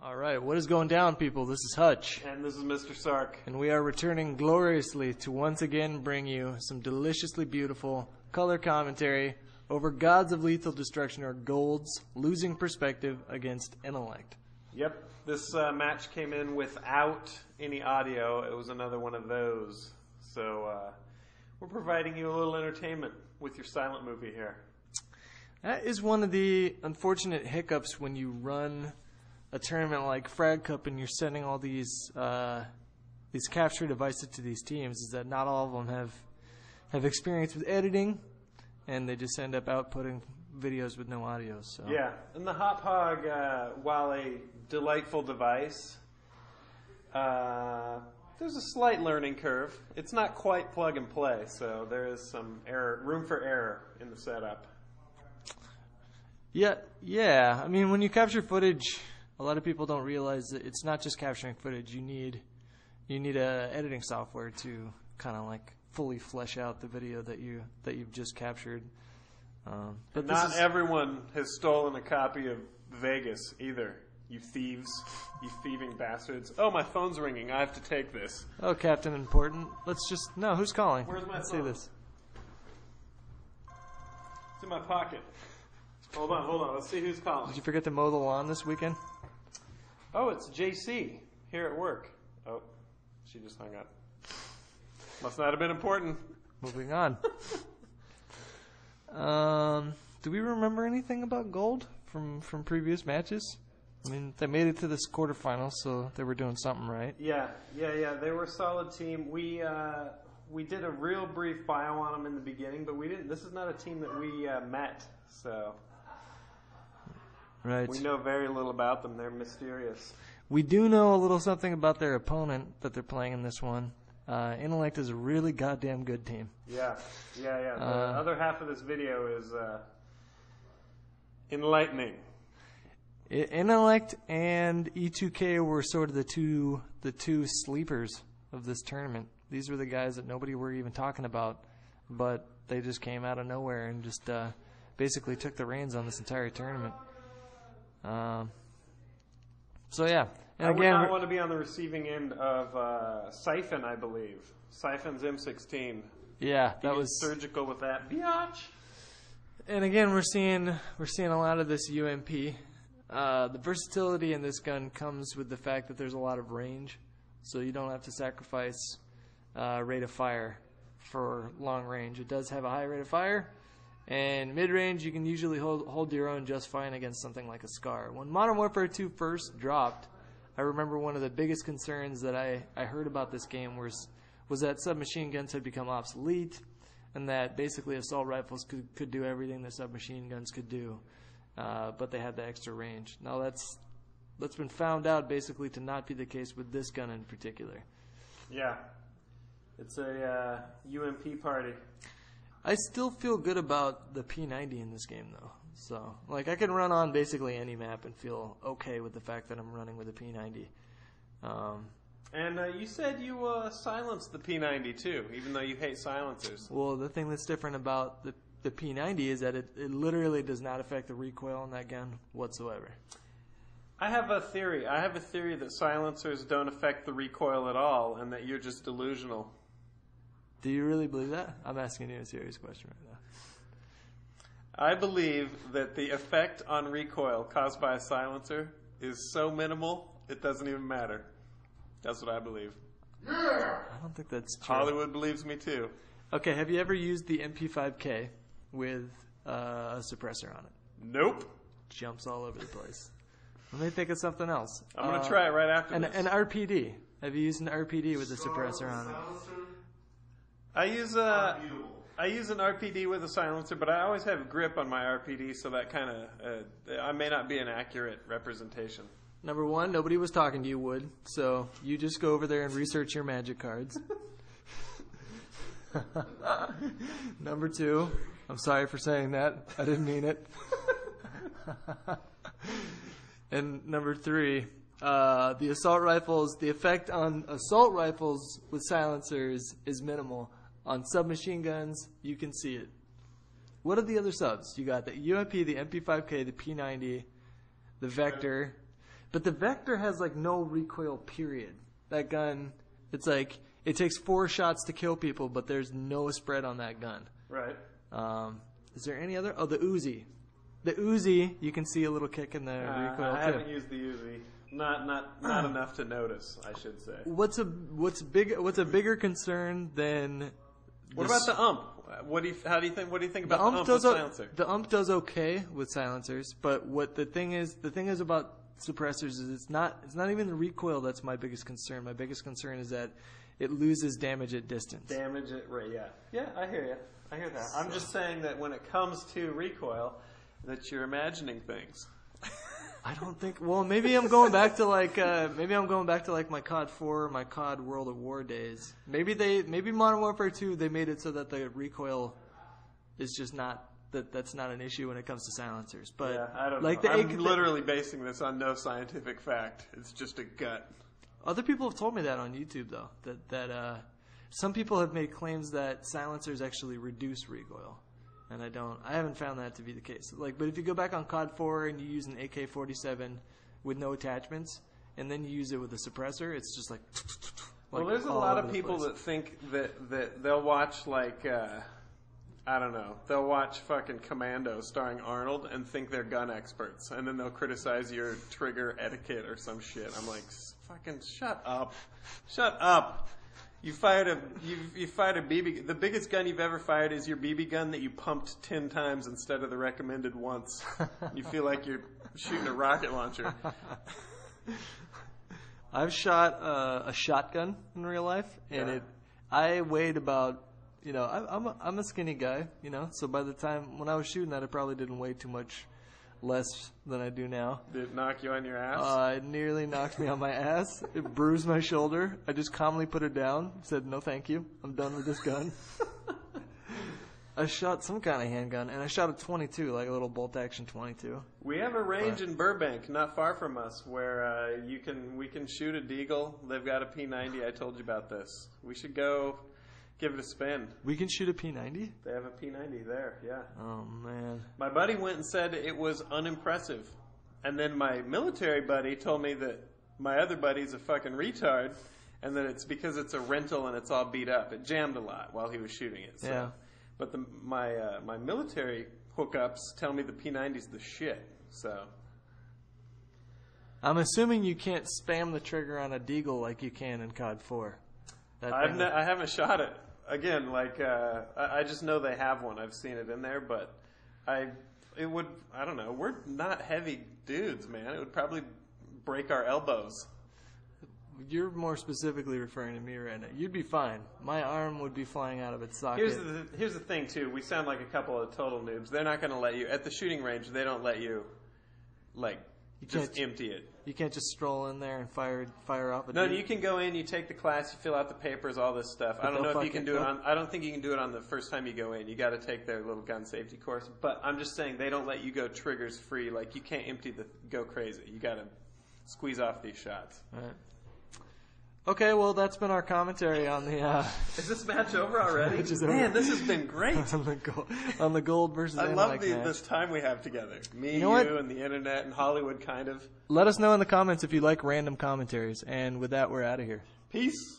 All right, what is going down, people? This is Hutch. And this is Mr. Sark. And we are returning gloriously to once again bring you some deliciously beautiful color commentary over Gods of Lethal Destruction, or Gold's losing perspective against Intellect. Yep, this match came in without any audio. It was another one of those. So we're providing you a little entertainment with your silent movie here. That is one of the unfortunate hiccups when you run a tournament like Frag Cup and you're sending all these capture devices to these teams, is that not all of them have experience with editing, and they just end up outputting videos with no audio. So yeah, and the Hop Hog, while a delightful device, there's a slight learning curve. It's not quite plug and play, so there is some room for error in the setup. Yeah. I mean, when you capture footage, a lot of people don't realize that it's not just capturing footage. You need editing software to kind of like fully flesh out the video that you've just captured. But not everyone has stolen a copy of Vegas either. You thieves, you thieving bastards. Oh, my phone's ringing. I have to take this. Oh, Captain Important. Who's calling? Where's my Let's phone? see this. It's in my pocket. Hold on. Let's see who's calling. Did you forget to mow the lawn this weekend? Oh, it's JC here at work. Oh, she just hung up. Must not have been important. Moving on. Do we remember anything about Gold from previous matches? I mean, they made it to this quarterfinals, so they were doing something right. Yeah. They were a solid team. We did a real brief bio on them in the beginning, but we didn't. This is not a team that we met, so right. We know very little about them. They're mysterious. We do know a little something about their opponent that they're playing in this one. Intellect is a really goddamn good team. Yeah. The other half of this video is enlightening. Intellect and E2K were sort of the two sleepers of this tournament. These were the guys that nobody were even talking about, but they just came out of nowhere and just basically took the reins on this entire tournament. So yeah, and I again, would not want to be on the receiving end of Siphon, I believe. Siphon's M16. Yeah, that He was surgical with that biatch. And again, we're seeing a lot of this UMP. The versatility in this gun comes with the fact that there's a lot of range, so you don't have to sacrifice rate of fire for long range. It does have a high rate of fire, and mid-range you can usually hold your own just fine against something like a SCAR. When Modern Warfare 2 first dropped, I remember one of the biggest concerns that I heard about this game was that submachine guns had become obsolete, and that basically assault rifles could do everything that submachine guns could do. But they had the extra range. Now that's been found out basically to not be the case with this gun in particular. Yeah. It's a UMP party. I still feel good about the P90 in this game, though. So, like, I can run on basically any map and feel okay with the fact that I'm running with a P90. And you said you silenced the P90 too, even though you hate silencers. Well, the thing that's different about the P90 is that it literally does not affect the recoil on that gun whatsoever. I have a theory. That silencers don't affect the recoil at all, and that you're just delusional. Do you really believe that? I'm asking you a serious question right now. I believe that the effect on recoil caused by a silencer is so minimal, it doesn't even matter. That's what I believe. I don't think that's true. Hollywood believes me too. Okay, have you ever used the MP5K with a suppressor on it? Nope. Jumps all over the place. Let me think of something else. I'm going to try it right after this. An RPD. Have you used an RPD with a suppressor on it? I use an RPD with a silencer, but I always have grip on my RPD, so that kind of I may not be an accurate representation. Number one, nobody was talking to you, Wood, so you just go over there and research your magic cards. Number two, I'm sorry for saying that. I didn't mean it. And number three, the assault rifles, the effect on assault rifles with silencers is minimal. On submachine guns, you can see it. What are the other subs? You got the UMP, the MP5K, the P90, the Vector. But the Vector has like no recoil. Period. That gun, it's like it takes 4 shots to kill people, but there's no spread on that gun. Right. Is there any other? Oh, the Uzi. The Uzi, you can see a little kick in the recoil. I haven't used the Uzi. Not enough to notice, I should say. What's a bigger concern than? What about the ump? What do you think about the ump with silencer? The ump does okay with silencers, but what the thing is about suppressors is it's not even the recoil that's my biggest concern. My biggest concern is that it loses damage at distance. Damage at yeah. I hear you. I hear that. I'm just saying that when it comes to recoil, that you're imagining things. I don't think. Well, maybe I'm going back to like my COD 4 or my COD World of War days. Maybe Modern Warfare 2 they made it so that the recoil is just not that's not an issue when it comes to silencers. But yeah, I don't like know. I'm literally basing this on no scientific fact. It's just a gut. Other people have told me that on YouTube though. That some people have made claims that silencers actually reduce recoil. And I haven't found that to be the case. But if you go back on COD 4 and you use an AK-47 with no attachments, and then you use it with a suppressor, it's just like. Well, there's a lot of people that think that they'll watch I don't know, they'll watch fucking Commando starring Arnold and think they're gun experts, and then they'll criticize your trigger etiquette or some shit. I'm like, fucking shut up. You fired a BB. The biggest gun you've ever fired is your BB gun that you pumped 10 times instead of the recommended once. You feel like you're shooting a rocket launcher. I've shot a shotgun in real life, and I weighed about, I'm a skinny guy, so by the time when I was shooting that, I probably didn't weigh too much less than I do now. Did it knock you on your ass? It nearly knocked me on my ass. It bruised my shoulder. I just calmly put it down, said, no thank you. I'm done with this gun. I shot some kind of handgun, and I shot a 22, like a little bolt-action 22. We have a range in Burbank, not far from us, where we can shoot a deagle. They've got a P90. I told you about this. We should go give it a spin. We can shoot a P90? They have a P90 there, yeah. Oh, man. My buddy went and said it was unimpressive. And then my military buddy told me that my other buddy's a fucking retard and that it's because it's a rental and it's all beat up. It jammed a lot while he was shooting it. So. Yeah. But my military hookups tell me the P90's the shit, so... I'm assuming you can't spam the trigger on a deagle like you can in COD 4. I haven't shot it. Again, I just know they have one. I've seen it in there, but I don't know. We're not heavy dudes, man. It would probably break our elbows. You're more specifically referring to me right now. You'd be fine. My arm would be flying out of its socket. Here's the thing, too. We sound like a couple of total noobs. They're not going to let you, at the shooting range, they don't let you, just empty it. You can't just stroll in there and fire off a No, you can go in, you take the class, you fill out the papers, all this stuff. I don't know if you can do it on, I don't think you can do it on the first time you go in. You got to take their little gun safety course. But I'm just saying, they don't let you go triggers free. Like, you can't go crazy. You got to squeeze off these shots. All right. Okay, well, that's been our commentary on the... Is this match over already? Man, this has been great. on the gold versus I love match. this time we have together. Me, you and the internet and Hollywood, kind of. Let us know in the comments if you like random commentaries. And with that, we're out of here. Peace.